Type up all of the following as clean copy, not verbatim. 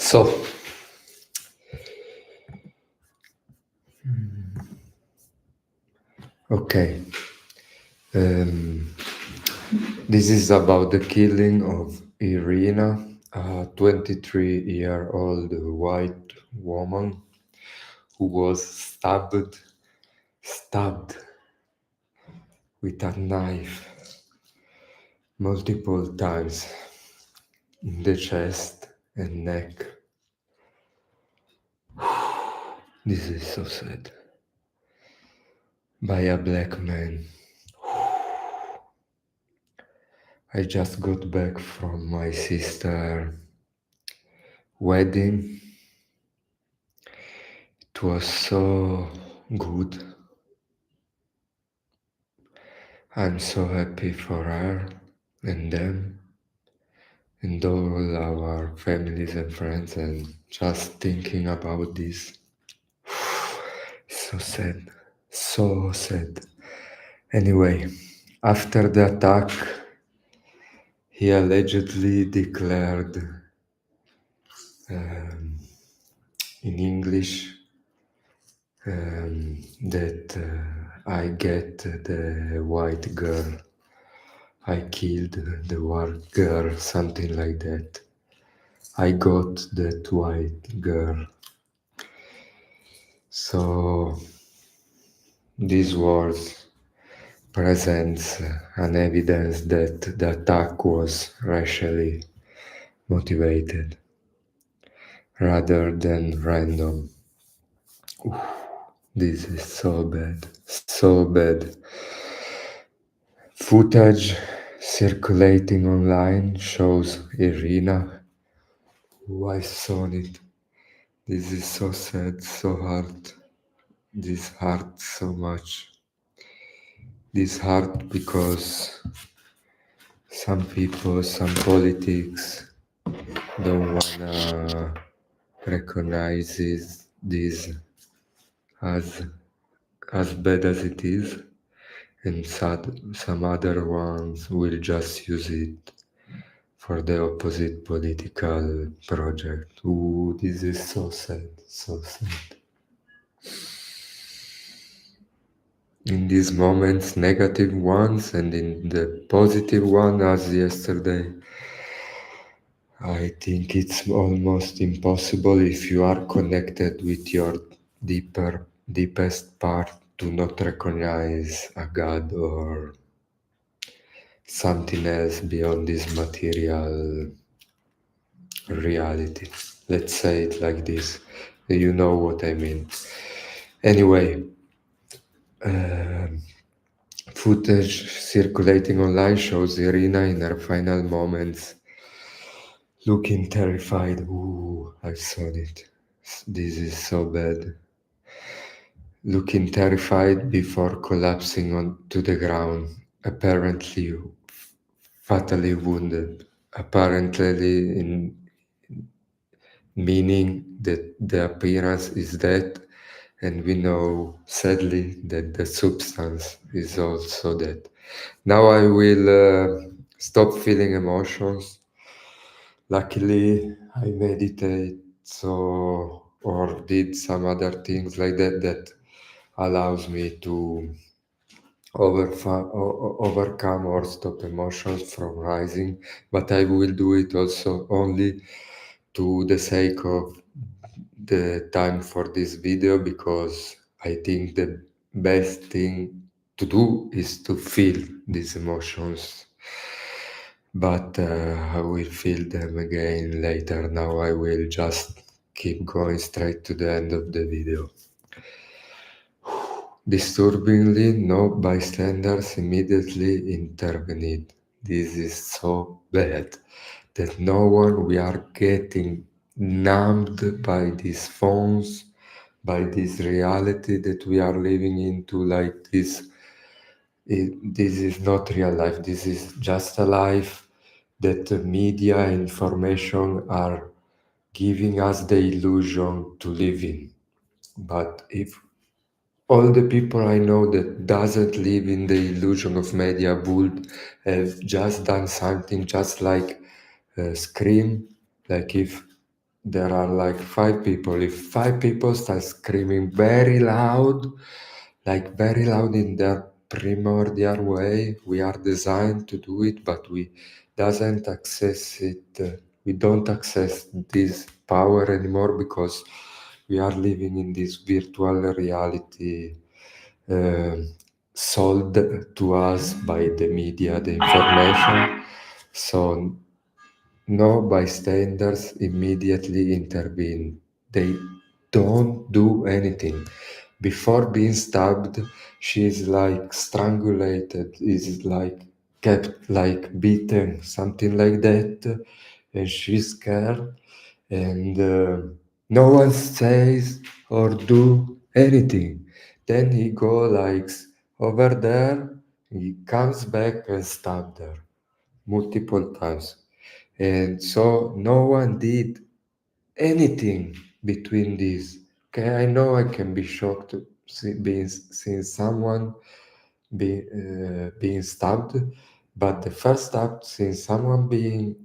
So, okay. Um, this is about the killing of Irina, a 23-year-old white woman who was stabbed with a knife multiple times in the chest and neck. This is so sad. By a black man. I just got back from my sister's wedding. It was so good. I'm so happy for her and them and all our families and friends, and just thinking about this. So sad. So sad. Anyway, after the attack, he allegedly declared in English that I get the white girl. I killed the white girl, something like that. I got that white girl. So these words presents an evidence that the attack was racially motivated rather than random. This is so bad, so bad. Footage circulating online shows Irina. Oh, I saw it. This is so sad, so hard. This hurt so much. This hurt because some people, some politics don't wanna recognize this as bad as it is, and some other ones will just use it for the opposite political project. Ooh, this is so sad, so sad. In these moments, negative ones, and in the positive one, as yesterday, I think it's almost impossible if you are connected with your deepest part to not recognize a God or something else beyond this material reality. Let's say it like this. You know what I mean. Anyway, footage circulating online shows Irina in her final moments looking terrified. Ooh, I saw it. This is so bad. Looking terrified before collapsing onto the ground, apparently fatally wounded. Apparently, in meaning that the appearance is dead, and we know sadly that the substance is also dead. Now I will stop feeling emotions. Luckily, I meditate or did some other things like that allows me to overcome or stop emotions from rising. But I will do it also only to the sake of the time for this video, because I think the best thing to do is to feel these emotions, but I will feel them again later. Now I will just keep going straight to the end of the video. Disturbingly, no bystanders immediately intervened. This is so bad that no one, we are getting numbed by these phones, by this reality that we are living into, like this. This is not real life. This is just a life that the media information are giving us the illusion to live in. But if all the people I know that doesn't live in the illusion of media would have just done something just like scream, like if there are like five people. If five people start screaming very loud, like very loud in their primordial way, we are designed to do it, but we doesn't access it. We don't access this power anymore because we are living in this virtual reality uh, sold to us by the media, the information. So no bystanders immediately intervene. They don't do anything. Before being stabbed, she is like strangulated, is like kept like beaten, something like that, and she's scared, and no one says or do anything. Then he go like over there, he comes back and stab her multiple times. And so no one did anything between these. Okay, I know I can be shocked to being seeing someone being stabbed, but the first stab, seeing someone being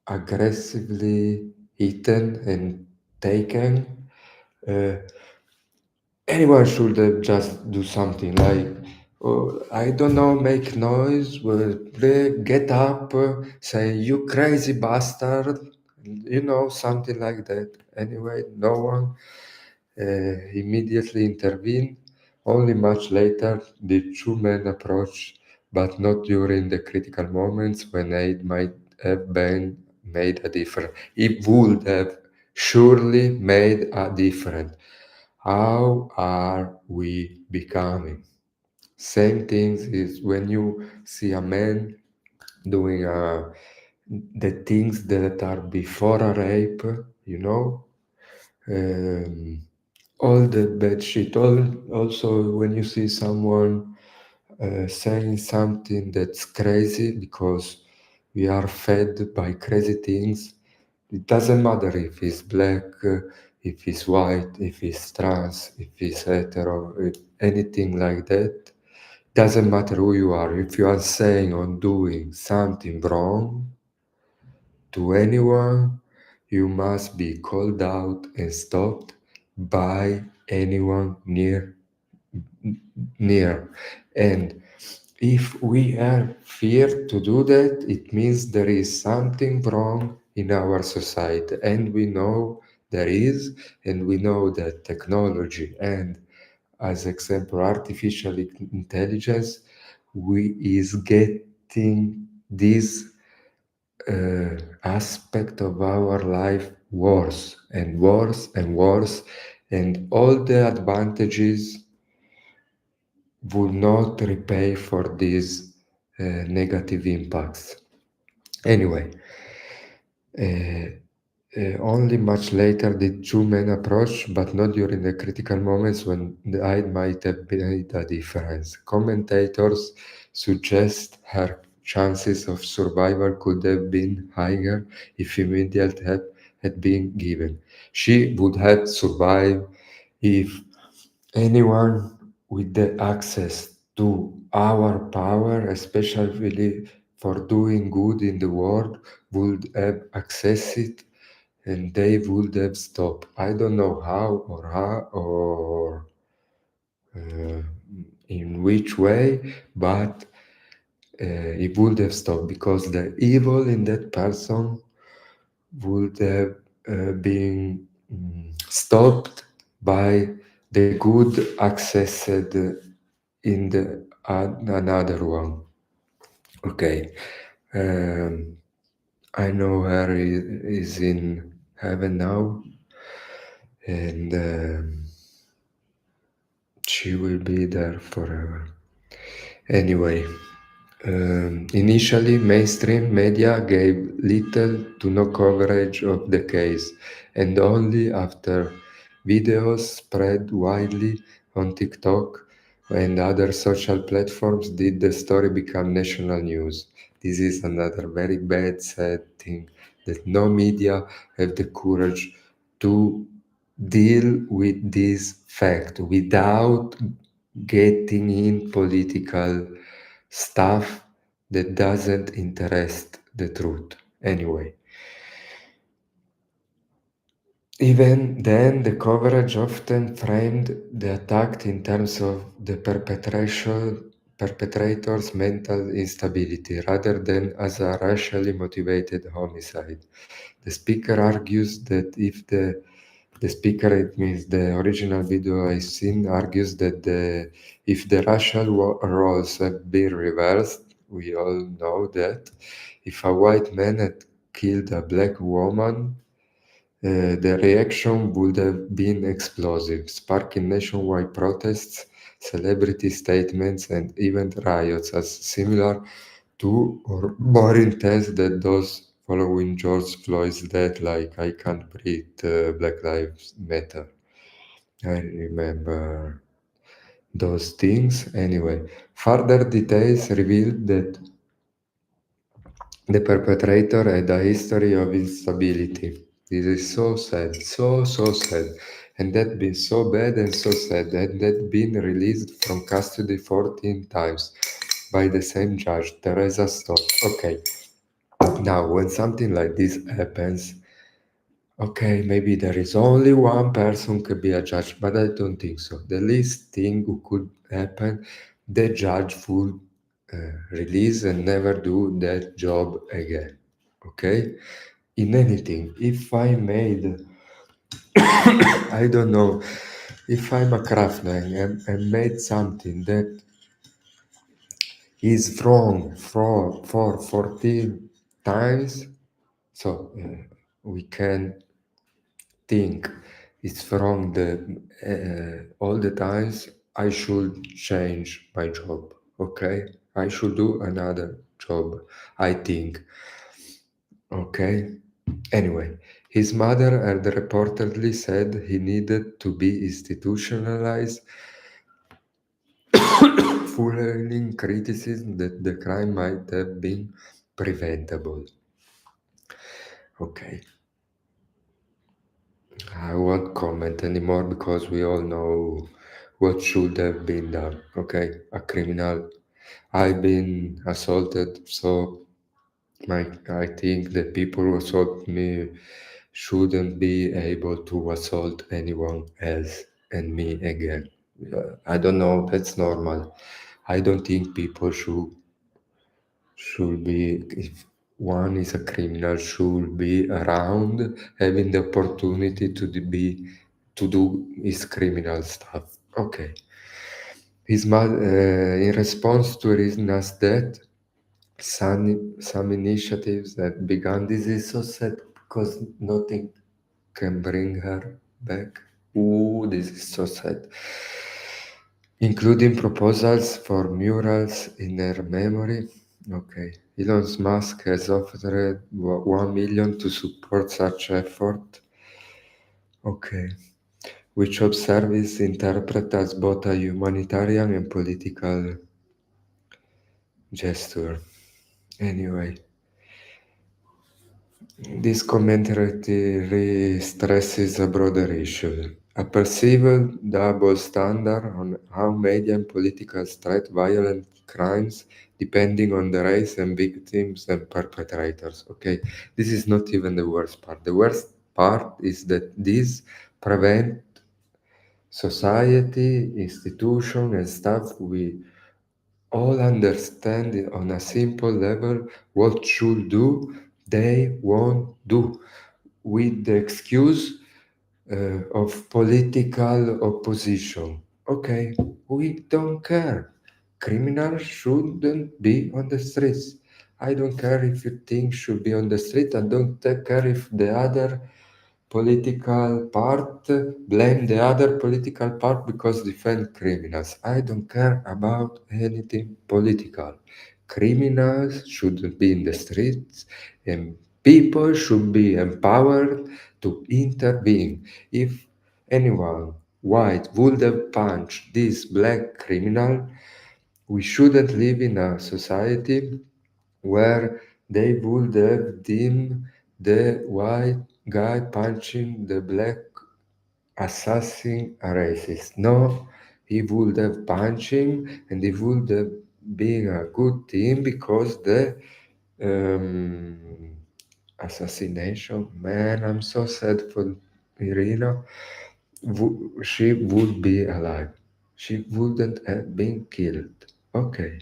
aggressively eaten and taken, uh, anyone should just do something like, oh, I don't know, make noise, get up, say, you crazy bastard, something like that. Anyway, no one immediately intervened. Only much later did two men approach, but not during the critical moments when aid might have been made a difference. It would have surely made a difference. How are we becoming? Same things is when you see a man doing the things that are before a rape, you know, um, all the bad shit. Also, when you see someone saying something that's crazy because we are fed by crazy things. It doesn't matter if he's black, if he's white, if he's trans, if he's hetero, if anything like that. Doesn't matter who you are. If you are saying or doing something wrong to anyone, you must be called out and stopped by anyone near. And if we are feared to do that, it means there is something wrong in our society, and we know there is, and we know that technology and, as example, artificial intelligence, we is getting this aspect of our life worse and worse and worse, and all the advantages would not repay for these negative impacts. Anyway, uh, only much later did two men approach, but not during the critical moments when the eye might have made a difference. Commentators suggest her chances of survival could have been higher if immediate help had been given. She would have survived if anyone with the access to our power, especially for doing good in the world, would have access it, and they would have stopped. I don't know how or uh, in which way, but it would have stopped because the evil in that person would have been stopped by the good accessed in the another one. Okay, um, I know her is in heaven now, and she will be there forever. Anyway, initially, mainstream media gave little to no coverage of the case, and only after videos spread widely on TikTok and other social platforms did the story become national news. This is another very bad, sad thing that no media have the courage to deal with this fact without getting in political stuff that doesn't interest the truth. Anyway, Even then, the coverage often framed the attack in terms of the perpetrator's mental instability rather than as a racially motivated homicide. The speaker argues that if the speaker, it means the original video I've seen, argues that if the racial roles have been reversed, we all know that if a white man had killed a black woman, the reaction would have been explosive, sparking nationwide protests, celebrity statements, and even riots as similar to or more intense than those following George Floyd's death, like I Can't Breathe, Black Lives Matter. I remember those things. Anyway, further details revealed that the perpetrator had a history of instability. This is so sad, so sad. And that been so bad and so sad, and that been released from custody 14 times by the same judge, Teresa Stokes. Okay, now when something like this happens, okay, maybe there is only one person could be a judge, but I don't think so. The least thing who could happen, the judge would release and never do that job again. Okay? In anything, if I made, I don't know, if I'm a craftsman and made something that is wrong for 14 times, so we can think it's wrong all the times, I should change my job. Okay, I should do another job. I think. Okay. Anyway, his mother had reportedly said he needed to be institutionalized, fueling criticism that the crime might have been preventable. Okay, I won't comment anymore because we all know what should have been done. Okay, a criminal. I've been assaulted, so I think the people who assault me shouldn't be able to assault anyone else and me again. I don't know. That's normal. I don't think people should be, if one is a criminal, should be around having the opportunity to do his criminal stuff. Okay. In response to Irina's death, some initiatives that began. This is so sad because nothing can bring her back. Ooh, this is so sad. Including proposals for murals in her memory. Okay. Elon Musk has offered 1 million to support such effort. Okay. Which observe is interpreted as both a humanitarian and political gesture. Anyway, this commentary stresses a broader issue, a perceived double standard on how media and political threat violent crimes depending on the race and victims and perpetrators. Okay, this is not even the worst part. The worst part is that this prevent society, institution, and stuff we all understand it on a simple level what should do, they won't do with the excuse of political opposition. Okay, we don't care. Criminals shouldn't be on the streets. I don't care if you think should be on the street. I don't care if the other political part blame the other political part because defend criminals. I don't care about anything political. Criminals shouldn't be in the streets and people should be empowered to intervene. If anyone white would have punched this black criminal, we shouldn't live in a society where they would have deemed the white guy punching the black assassin a racist. No, he would have punched him and he would have been a good team because the um, assassination, man, I'm so sad for Irina, she would be alive. She wouldn't have been killed. Okay.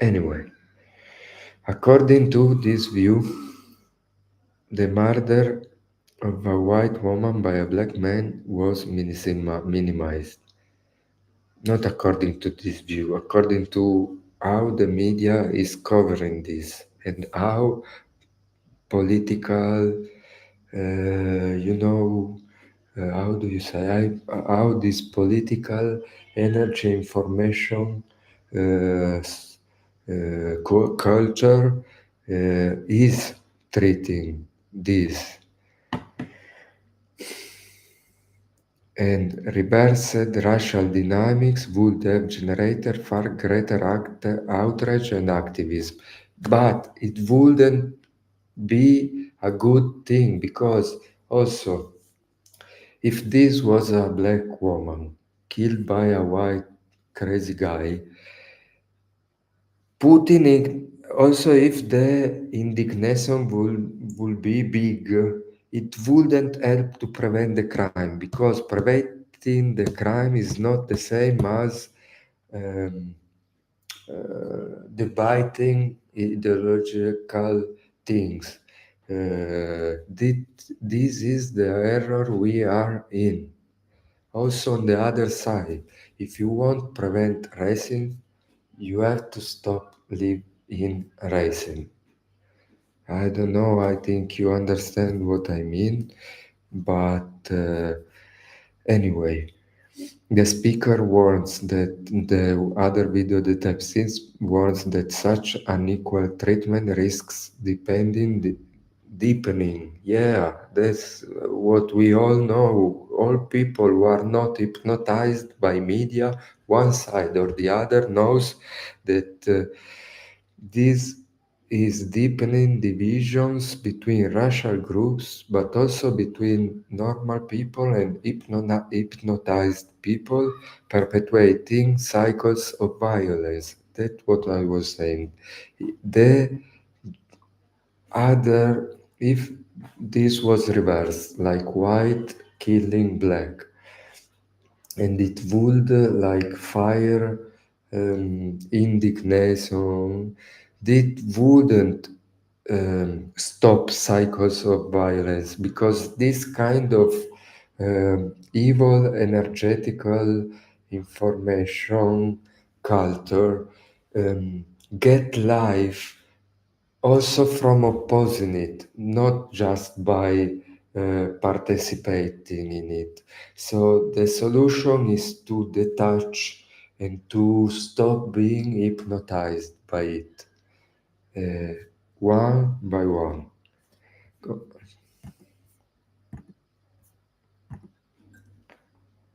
Anyway, according to this view, the murder of a white woman by a black man was minimized. Not according to this view, according to how the media is covering this and how political, you know, how do you say, how this political energy information culture is treating this. And reversed racial dynamics would have generated far greater outrage and activism. But it wouldn't be a good thing because also, if this was a black woman killed by a white crazy guy, Putin also if the indignation will be big, it wouldn't help to prevent the crime because preventing the crime is not the same as um, debating ideological things. This is the error we are in. Also, on the other side, if you want to prevent racism, you have to stop live in racing. I don't know, I think you understand what I mean, but anyway, the speaker warns that the other video that I've seen warns that such unequal treatment risks deepening. Yeah, that's what we all know. All people who are not hypnotized by media, one side or the other, knows that this is deepening divisions between racial groups, but also between normal people and hypnotized people, perpetuating cycles of violence. That's what I was saying. The other, if this was reversed, like white killing black, and it would like fire indignation. It wouldn't stop cycles of violence because this kind of evil energetical information culture um, get life also from opposing it, not just by participating in it. So the solution is to detach and to stop being hypnotized by it, one by one.